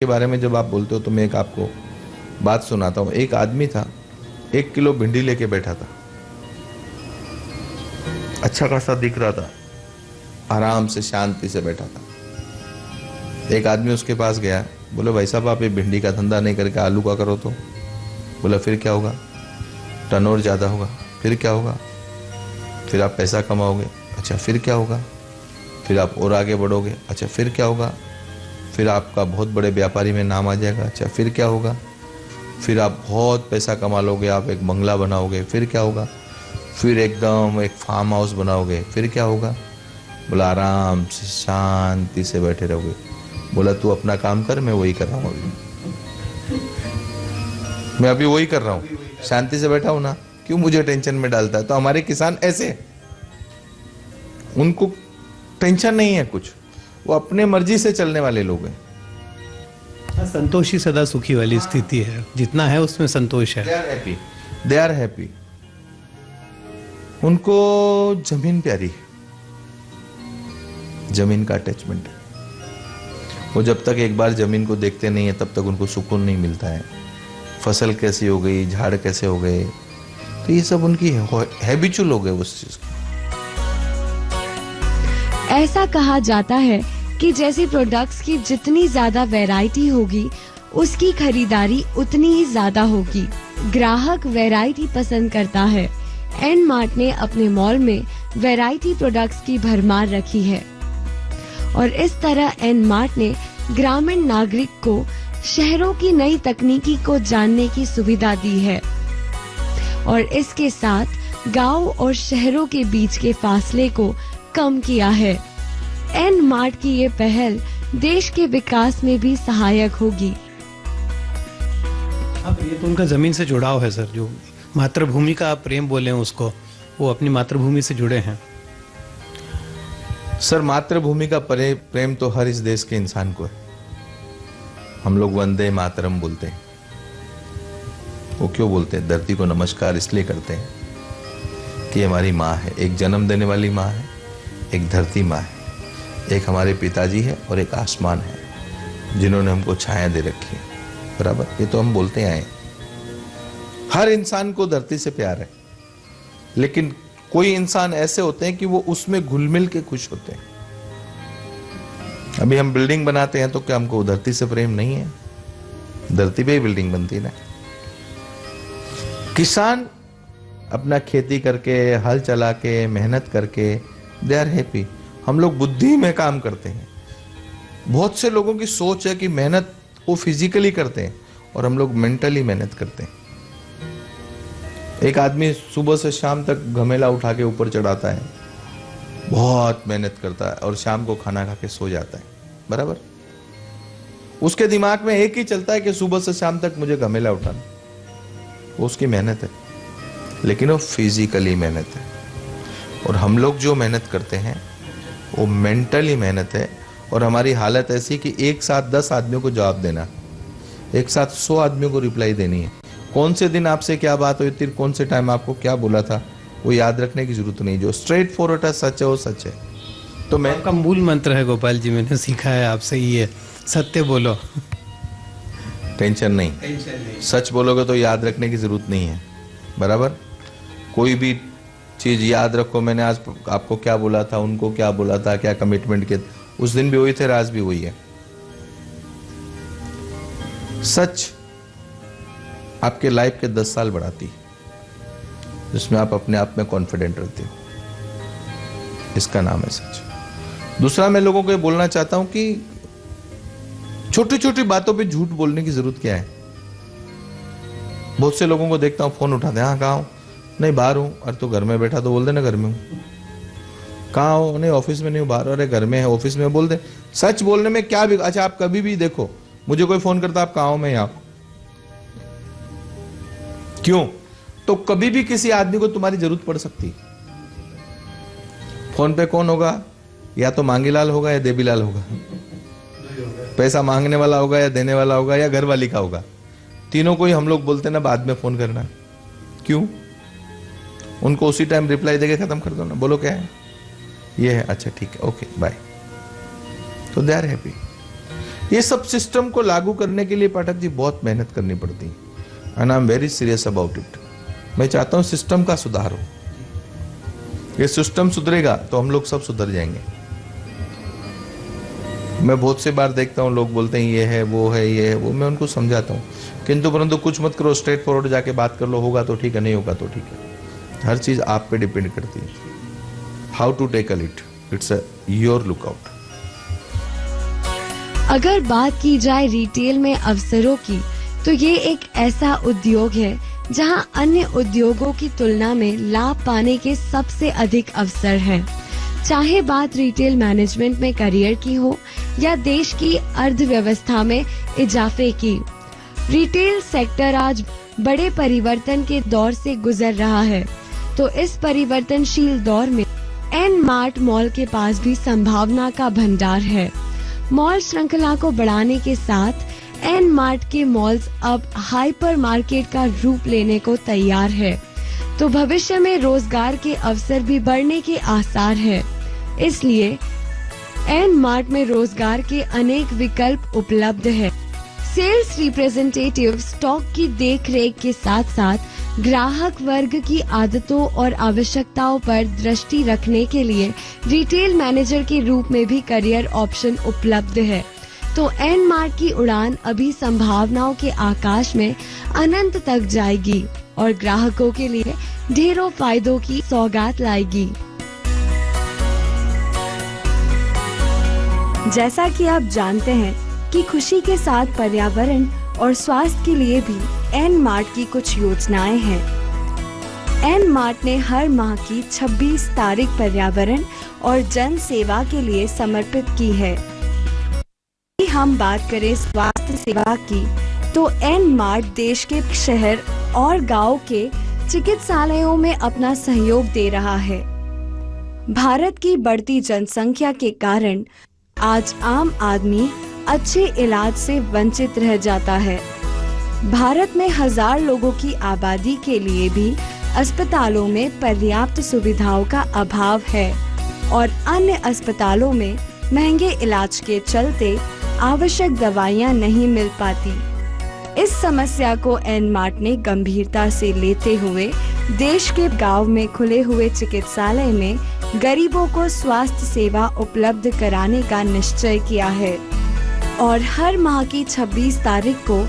के बारे में जब आप बोलते हो तो मैं एक आपको बात सुनाता हूँ। एक आदमी था, 1 किलो भिंडी लेके बैठा था, अच्छा खासा दिख रहा था, आराम से शांति से बैठा था। एक आदमी उसके पास गया, बोले भाई साहब आप ये भिंडी का धंधा नहीं करके आलू का करो तो। बोला फिर क्या होगा, टर्नओवर ज़्यादा होगा। फिर क्या होगा, फिर आप पैसा कमाओगे। अच्छा फिर क्या होगा, फिर आप और आगे बढ़ोगे। अच्छा फिर क्या होगा, फिर आपका बहुत बड़े व्यापारी में नाम आ जाएगा। अच्छा फिर क्या होगा, फिर आप बहुत पैसा कमा लोगे, आप एक बंगला बनाओगे। फिर क्या होगा, फिर एकदम एक फार्म हाउस बनाओगे। फिर क्या होगा, बोला आराम से शांति से बैठे रहोगे। बोला तू अपना काम कर, मैं वही कर रहा हूँ अभी, मैं अभी वही कर रहा हूँ, शांति से बैठा हूँ ना, क्यों मुझे टेंशन में डालता है। तो हमारे किसान ऐसे, उनको टेंशन नहीं है कुछ, वो अपने मर्जी से चलने वाले लोग हैं। संतोषी सदा सुखी वाली स्थिति है, जितना है उसमें संतोष है। They are happy. उनको जमीन प्यारी है, जमीन का अटैचमेंट है। वो जब तक एक बार जमीन को देखते नहीं है तब तक उनको सुकून नहीं मिलता है। फसल कैसी हो गई, झाड़ कैसे हो गए, तो ये सब उनकी हैबिचुअल हो गए उस चीज की। ऐसा कहा जाता है कि जैसे प्रोडक्ट्स की जितनी ज्यादा वैरायटी होगी, उसकी खरीदारी उतनी ही ज्यादा होगी। ग्राहक वैरायटी पसंद करता है। एन मार्ट ने अपने मॉल में वैरायटी प्रोडक्ट्स की भरमार रखी है और इस तरह एन मार्ट ने ग्रामीण नागरिक को शहरों की नई तकनीकी को जानने की सुविधा दी है और इसके साथ गांव और शहरों के बीच के फासले को कम किया है। एन मार्ट की ये पहल देश के विकास में भी सहायक होगी। अब ये तो उनका जमीन से जुड़ाव है सर, जो मातृभूमि का आप प्रेम बोले उसको, वो अपनी मातृभूमि से जुड़े हैं। सर मातृभूमि का प्रेम तो हर इस देश के इंसान को है। हम लोग वंदे मातरम बोलते हैं। वो क्यों बोलते हैं, धरती को नमस्कार इसलिए करते हैं कि हमारी माँ है, एक जन्म देने वाली माँ है, एक धरती माँ है, एक हमारे पिताजी है और एक आसमान है जिन्होंने हमको छाया दे रखी है। बराबर, ये तो हम बोलते आए। हर इंसान को धरती से प्यार है, लेकिन कोई इंसान ऐसे होते हैं कि वो उसमें घुल मिल के खुश होते हैं। अभी हम बिल्डिंग बनाते हैं तो क्या हमको धरती से प्रेम नहीं है? धरती पे ही बिल्डिंग बनती है ना। किसान अपना खेती करके, हल चला के, मेहनत करके, दे आर हैप्पी। हम लोग बुद्धि में काम करते हैं। बहुत से लोगों की सोच है कि मेहनत वो फिजिकली करते हैं और हम लोग मेंटली मेहनत करते हैं। एक आदमी सुबह से शाम तक घमेला उठा के ऊपर चढ़ाता है, बहुत मेहनत करता है और शाम को खाना खा के सो जाता है। बराबर, उसके दिमाग में एक ही चलता है कि सुबह से शाम तक मुझे घमेला उठाना। वो उसकी मेहनत है, लेकिन वो फिजिकली मेहनत है। और हम लोग जो मेहनत करते हैं वो मेंटली मेहनत है। और हमारी हालत ऐसी कि एक साथ 10 आदमियों को जवाब देना, एक साथ 100 आदमियों को रिप्लाई देनी है। कौन से दिन आपसे क्या बात हुई थी, कौन से टाइम आपको क्या बोला था, वो याद रखने की जरूरत नहीं। जो स्ट्रेट फॉरवर्ड है, सच है, वो सच है। तो मैं आपका मूल मंत्र है गोपाल जी, मैंने सीखा है आपसे, ही है सत्य बोलो, टेंशन नहीं। सच बोलोगे तो याद रखने की जरूरत नहीं है। बराबर, कोई भी चीज याद रखो, मैंने आज आपको क्या बोला था, उनको क्या बोला था, क्या कमिटमेंट किए, उस दिन भी वही थे, आज भी वही है। सच आपके लाइफ के 10 साल बढ़ाती है, जिसमें आप अपने आप में कॉन्फिडेंट रहते हो। इसका नाम है सच। दूसरा, मैं लोगों को ये बोलना चाहता हूं कि छोटी छोटी बातों पे झूठ बोलने की जरूरत क्या है। बहुत से लोगों को देखता हूं, फोन उठाते हैं, हाँ कहाँ हो, नहीं बाहर हूं। अरे तो घर में बैठा तो बोल देना घर में हूं। कहाँ हो, नहीं ऑफिस में नहीं हूं, बाहर। अरे घर में है, ऑफिस में, बोल दे। सच बोलने में क्या भी। अच्छा आप कभी भी देखो, मुझे कोई फोन करता, आप कहाँ हो, मैं यहाँ। क्यों? तो कभी भी किसी आदमी को तुम्हारी जरूरत पड़ सकती। फोन पे कौन होगा, या तो मांगीलाल होगा या देवीलाल होगा। पैसा मांगने वाला होगा या देने वाला होगा या घर वाली का होगा। तीनों को ही हम लोग बोलते ना बाद में फोन करना। क्यों? उनको उसी टाइम रिप्लाई देके खत्म कर दो ना। बोलो क्या है, ये है, अच्छा ठीक है, ओके बाय। तो दे आर हैप्पी। ये सब सिस्टम को लागू करने के लिए पाठक जी बहुत मेहनत करनी पड़ती है, and I am very serious about it. मैं चाहता हूँ सिस्टम का सुधार हो। ये सिस्टम सुधरेगा तो हम लोग सब सुधर जाएंगे। मैं बहुत से बार देखता हूँ लोग बोलते हैं ये है वो है ये है वो, मैं उनको समझाता हूँ किंतु परंतु कुछ मत करो, स्ट्रेट फॉरवर्ड जाके बात कर लो, होगा तो ठीक है, नहीं होगा तो ठीक है। हर चीज आप पे डिपेंड करती है। How to tackle it, it's your lookout. अगर बात की जाए रिटेल में अवसरों की, तो ये एक ऐसा उद्योग है जहां अन्य उद्योगों की तुलना में लाभ पाने के सबसे अधिक अवसर हैं। चाहे बात रिटेल मैनेजमेंट में करियर की हो या देश की अर्थव्यवस्था में इजाफे की, रिटेल सेक्टर आज बड़े परिवर्तन के दौर से गुजर रहा है। तो इस परिवर्तनशील दौर में एन मार्ट मॉल के पास भी संभावना का भंडार है। मॉल श्रृंखला को बढ़ाने के साथ एन मार्ट के मॉल्स अब हाइपर मार्केट का रूप लेने को तैयार है, तो भविष्य में रोजगार के अवसर भी बढ़ने के आसार है। इसलिए एन मार्ट में रोजगार के अनेक विकल्प उपलब्ध है। सेल्स रिप्रेजेंटेटिव स्टॉक की देखरेख के साथ साथ ग्राहक वर्ग की आदतों और आवश्यकताओं पर दृष्टि रखने के लिए रिटेल मैनेजर के रूप में भी करियर ऑप्शन उपलब्ध है। तो एन मार्ट की उड़ान अभी संभावनाओं के आकाश में अनंत तक जाएगी और ग्राहकों के लिए ढेरों फायदों की सौगात लाएगी। जैसा कि आप जानते हैं कि खुशी के साथ पर्यावरण और स्वास्थ्य के लिए भी एन मार्ट की कुछ योजनाएं हैं। एन मार्ट ने हर माह की 26 तारीख पर्यावरण और जन सेवा के लिए समर्पित की है। हम बात करें स्वास्थ्य सेवा की, तो एन मार्ट देश के शहर और गांव के चिकित्सालयों में अपना सहयोग दे रहा है। भारत की बढ़ती जनसंख्या के कारण आज आम आदमी अच्छे इलाज से वंचित रह जाता है। भारत में 1000 लोगों की आबादी के लिए भी अस्पतालों में पर्याप्त सुविधाओं का अभाव है और अन्य अस्पतालों में महंगे इलाज के चलते आवश्यक दवाइयां नहीं मिल पाती। इस समस्या को एन मार्ट ने गंभीरता से लेते हुए देश के गांव में खुले हुए चिकित्सालय में गरीबों को स्वास्थ्य सेवा उपलब्ध कराने का निश्चय किया है और हर माह की 26 तारीख को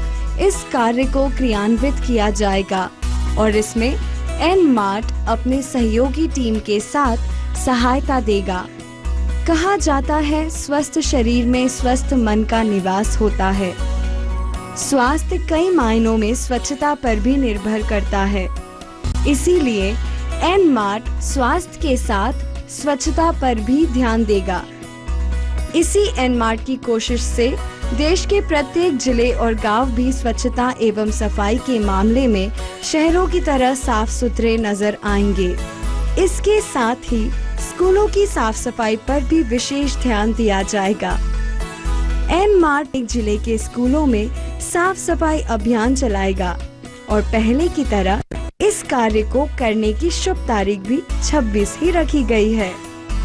इस कार्य को क्रियान्वित किया जाएगा और इसमें एन मार्ट अपने सहयोगी टीम के साथ सहायता देगा। कहा जाता है स्वस्थ शरीर में स्वस्थ मन का निवास होता है। स्वास्थ्य कई मायनों में स्वच्छता पर भी निर्भर करता है, इसीलिए एन मार्ट स्वास्थ्य के साथ स्वच्छता पर भी ध्यान देगा। इसी एन मार्ट की कोशिश से देश के प्रत्येक जिले और गांव भी स्वच्छता एवं सफाई के मामले में शहरों की तरह साफ सुथरे नजर आएंगे। इसके साथ ही स्कूलों की साफ सफाई पर भी विशेष ध्यान दिया जाएगा। एन मार्ट एक जिले के स्कूलों में साफ सफाई अभियान चलाएगा और पहले की तरह इस कार्य को करने की शुभ तारीख भी 26 ही रखी गई है।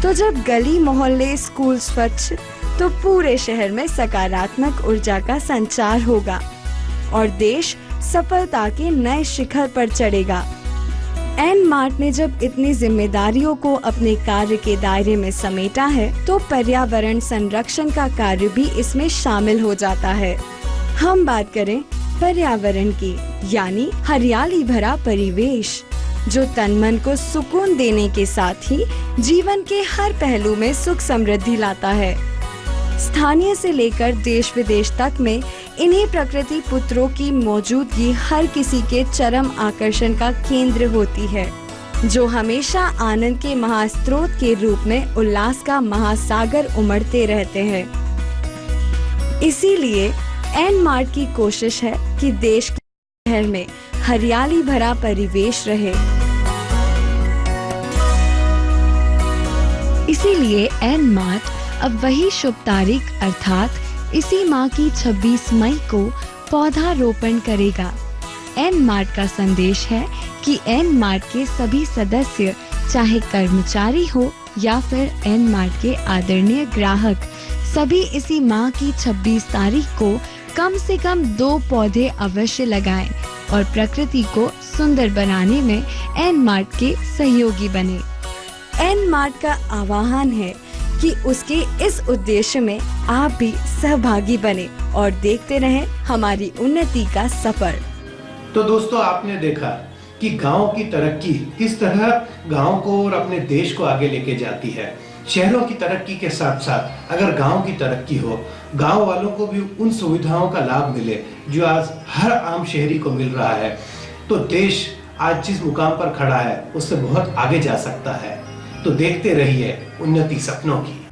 तो जब गली मोहल्ले स्कूल स्वच्छ, तो पूरे शहर में सकारात्मक ऊर्जा का संचार होगा और देश सफलता के नए शिखर पर चढ़ेगा। एन मार्ट ने जब इतनी जिम्मेदारियों को अपने कार्य के दायरे में समेटा है, तो पर्यावरण संरक्षण का कार्य भी इसमें शामिल हो जाता है। हम बात करें पर्यावरण की, यानी हरियाली भरा परिवेश, जो तन मन को सुकून देने के साथ ही जीवन के हर पहलू में सुख समृद्धि लाता है। स्थानीय से लेकर देश विदेश तक में इन्हीं प्रकृति पुत्रों की मौजूदगी हर किसी के चरम आकर्षण का केंद्र होती है, जो हमेशा आनंद के महास्रोत के रूप में उल्लास का महासागर उमड़ते रहते हैं। इसीलिए एन मार्ट की कोशिश है कि देश के शहर में हरियाली भरा परिवेश रहे। इसीलिए एन मार्ट अब वही शुभ तारीख अर्थात इसी माह की 26 मई को पौधा रोपण करेगा। एन मार्ट का संदेश है कि एन मार्ट के सभी सदस्य, चाहे कर्मचारी हो या फिर एन मार्ट के आदरणीय ग्राहक, सभी इसी माह की 26 तारीख को कम से कम 2 पौधे अवश्य लगाएं और प्रकृति को सुंदर बनाने में एन मार्ट के सहयोगी बने। एन मार्ट का आह्वान है कि उसके इस उद्देश्य में आप भी सहभागी बने और देखते रहें हमारी उन्नति का सफर। तो दोस्तों, आपने देखा कि गांव की तरक्की किस तरह गांव को और अपने देश को आगे लेके जाती है। शहरों की तरक्की के साथ साथ अगर गांव की तरक्की हो, गांव वालों को भी उन सुविधाओं का लाभ मिले जो आज हर आम शहरी को मिल रहा है, तो देश आज जिस मुकाम पर खड़ा है उससे बहुत आगे जा सकता है। तो देखते रहिए उन्नति सपनों की।